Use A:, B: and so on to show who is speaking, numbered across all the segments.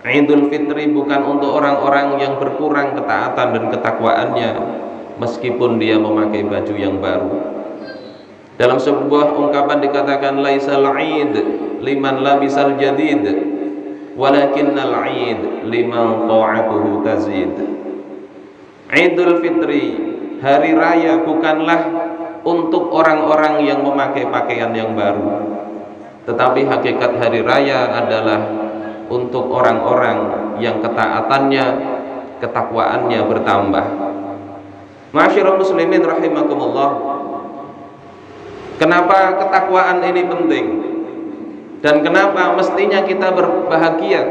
A: Idul Fitri bukan untuk orang-orang yang berkurang ketaatan dan ketakwaannya meskipun dia memakai baju yang baru. Dalam sebuah ungkapan dikatakan laisal Eid liman labisal jadid walakinnal Eid liman ta'atuhu tazid. Idul Fitri, hari raya, bukanlah untuk orang-orang yang memakai pakaian yang baru, tetapi hakikat hari raya adalah untuk orang-orang yang ketaatannya, ketakwaannya bertambah. Ma'asyiral muslimin rahimakumullah, kenapa ketakwaan ini penting dan kenapa mestinya kita berbahagia,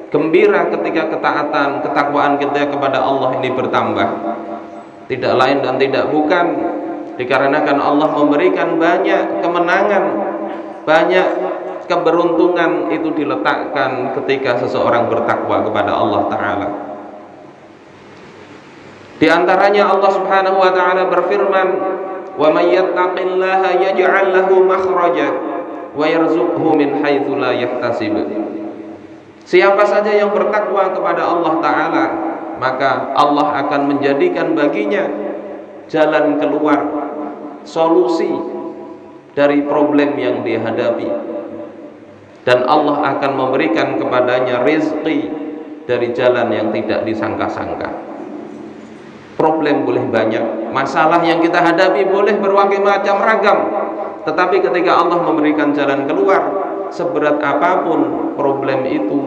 A: gembira ketika ketaatan, ketakwaan kita kepada Allah ini bertambah? Tidak lain dan tidak bukan dikarenakan Allah memberikan banyak kemenangan, banyak keberuntungan itu diletakkan ketika seseorang bertakwa kepada Allah Ta'ala. Di antaranya Allah Subhanahu wa Ta'ala berfirman, "Wa may yattaqillaha yaj'al lahu makhraja wa yarzuqhu min haitsu la yahtasib." Siapa saja yang bertakwa kepada Allah Ta'ala, maka Allah akan menjadikan baginya jalan keluar, solusi dari problem yang dihadapi, dan Allah akan memberikan kepadanya rezeki dari jalan yang tidak disangka-sangka. Problem boleh banyak, masalah yang kita hadapi boleh berbagai macam ragam, tetapi ketika Allah memberikan jalan keluar, seberat apapun problem itu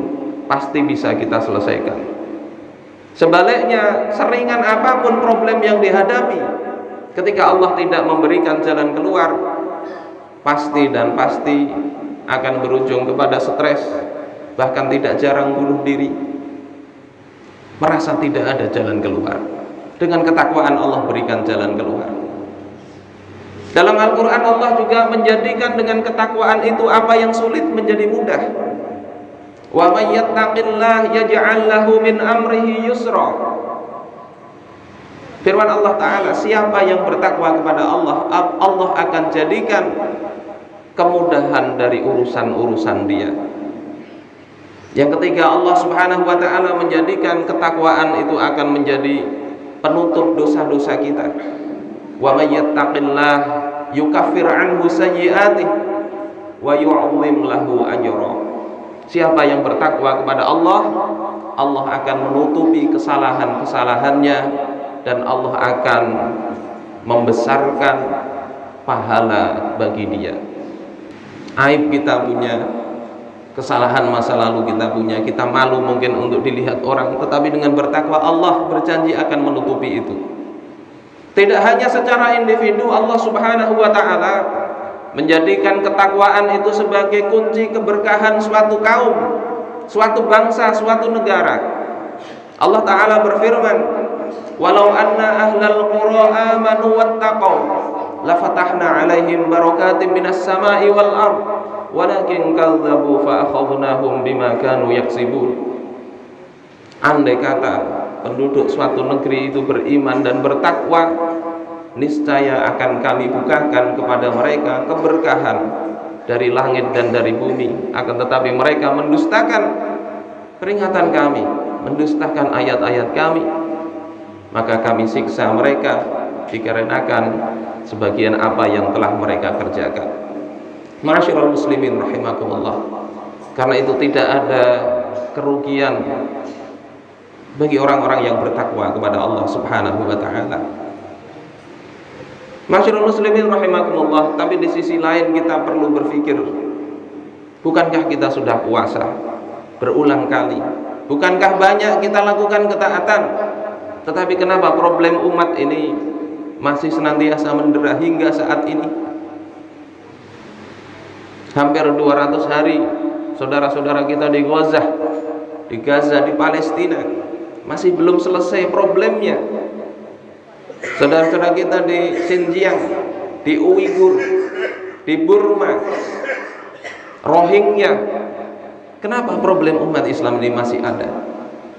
A: pasti bisa kita selesaikan. Sebaliknya, seringan apapun problem yang dihadapi, ketika Allah tidak memberikan jalan keluar, pasti dan pasti akan berujung kepada stres, bahkan tidak jarang bunuh diri, merasa tidak ada jalan keluar. Dengan ketakwaan Allah berikan jalan keluar. Dalam Al-Quran Allah juga menjadikan dengan ketakwaan itu apa yang sulit menjadi mudah. Wa may yattaqillah yaj'al lahu min amrihi yusra. Firman Allah Ta'ala, siapa yang bertakwa kepada Allah, Allah akan jadikan kemudahan dari urusan-urusan dia. Yang ketiga, Allah Subhanahu wa Ta'ala menjadikan ketakwaan itu akan menjadi penutup dosa-dosa kita. Wa may yattaqillah yukaffir anhu sayyi'atihi wa yu'azzim lahu ajra. Siapa yang bertakwa kepada Allah, Allah akan menutupi kesalahan-kesalahannya dan Allah akan membesarkan pahala bagi dia. Aib kita punya, kesalahan masa lalu kita punya, kita malu mungkin untuk dilihat orang, tetapi dengan bertakwa Allah berjanji akan menutupi itu. Tidak hanya secara individu, Allah Subhanahu wa Ta'ala menjadikan ketakwaan itu sebagai kunci keberkahan suatu kaum, suatu bangsa, suatu negara. Allah Ta'ala berfirman, "Walau anna ahlal qura amanu wattaqaw lafatahna 'alaihim barakatim minas sama'i wal ard walakin kadzdzabu fa akhadnahum bima kanu yaksibun." Andai kata penduduk suatu negeri itu beriman dan bertakwa, niscaya akan kami bukakan kepada mereka keberkahan dari langit dan dari bumi. Akan tetapi mereka mendustakan peringatan kami, mendustakan ayat-ayat kami, maka kami siksa mereka dikarenakan sebagian apa yang telah mereka kerjakan. Ma'asyiral muslimin rahimakumullah, karena itu tidak ada kerugian bagi orang-orang yang bertakwa kepada Allah Subhanahu wa Ta'ala. Ma'asyiral muslimin rahimakumullah, tapi di sisi lain kita perlu berpikir, bukankah kita sudah puasa berulang kali? Bukankah banyak kita lakukan ketaatan? Tetapi kenapa problem umat ini masih senantiasa mendera hingga saat ini? Hampir 200 hari saudara-saudara kita di Gaza, di Palestina masih belum selesai problemnya. Saudara-saudara kita di Xinjiang, di Uighur, di Burma, Rohingya, kenapa problem umat Islam ini masih ada?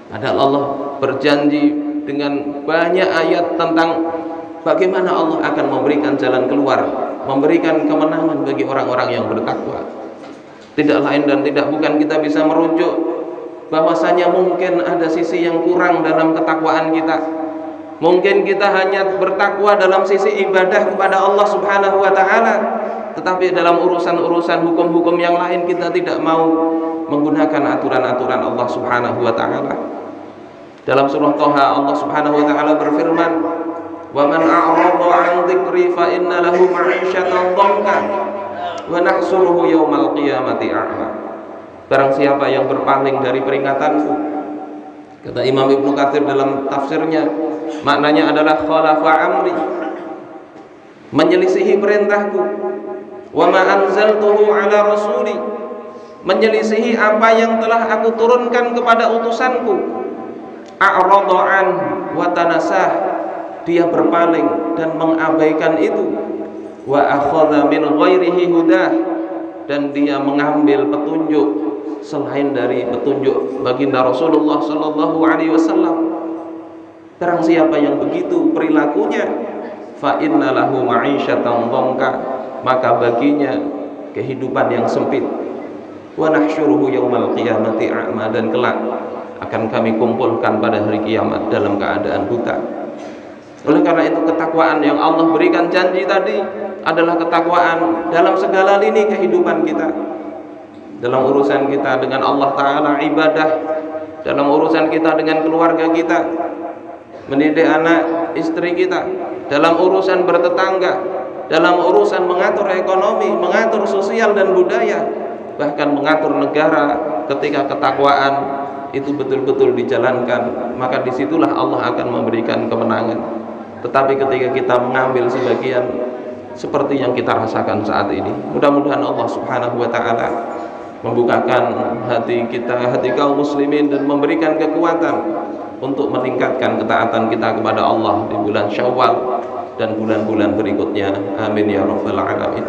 A: Padahal Allah berjanji dengan banyak ayat tentang bagaimana Allah akan memberikan jalan keluar, memberikan kemenangan bagi orang-orang yang bertakwa. Tidak lain dan tidak bukan kita bisa merujuk bahwasanya mungkin ada sisi yang kurang dalam ketakwaan kita. Mungkin kita hanya bertakwa dalam sisi ibadah kepada Allah Subhanahu wa taala, tetapi dalam urusan-urusan hukum-hukum yang lain kita tidak mau menggunakan aturan-aturan Allah Subhanahu wa taala. Dalam surah Thaha Allah Subhanahu wa taala berfirman, "Wa man a'rada 'an dzikri fa inna lahu ma'isyatan dhanka wa nahsuruhu yaumal qiyamati a'ma." Barang siapa yang berpaling dari peringatanku, kata Imam Ibnu Katsir dalam tafsirnya, maknanya adalah khalafa amri, menyelisihi perintahku, wa ma anzaltuhu ala rasuli, menyelisihi apa yang telah aku turunkan kepada utusanku, a'rada an wa tanasah, dia berpaling dan mengabaikan itu, wa akhadha min ghairihi hudah, dan dia mengambil petunjuk selain dari petunjuk baginda Rasulullah sallallahu alaihi wasallam. Barang siapa yang begitu perilakunya, fa innalahu ma'isyatan dhanka, maka baginya kehidupan yang sempit. Wa nahsyuruhu yaumal qiyamati a'ma, dan kelak akan kami kumpulkan pada hari kiamat dalam keadaan buta. Oleh karena itu ketakwaan yang Allah berikan janji tadi adalah ketakwaan dalam segala lini kehidupan kita. Dalam urusan kita dengan Allah Ta'ala ibadah, dalam urusan kita dengan keluarga kita, mendidik anak istri kita, dalam urusan bertetangga, dalam urusan mengatur ekonomi, mengatur sosial dan budaya, bahkan mengatur negara. Ketika ketakwaan itu betul-betul dijalankan, maka disitulah Allah akan memberikan kemenangan. Tetapi ketika kita mengambil sebagian seperti yang kita rasakan saat ini, mudah-mudahan Allah Subhanahu wa Ta'ala membukakan hati kita, hati kaum muslimin, dan memberikan kekuatan untuk meningkatkan ketaatan kita kepada Allah di bulan Syawal dan bulan-bulan berikutnya. Amin ya rabbal alamin.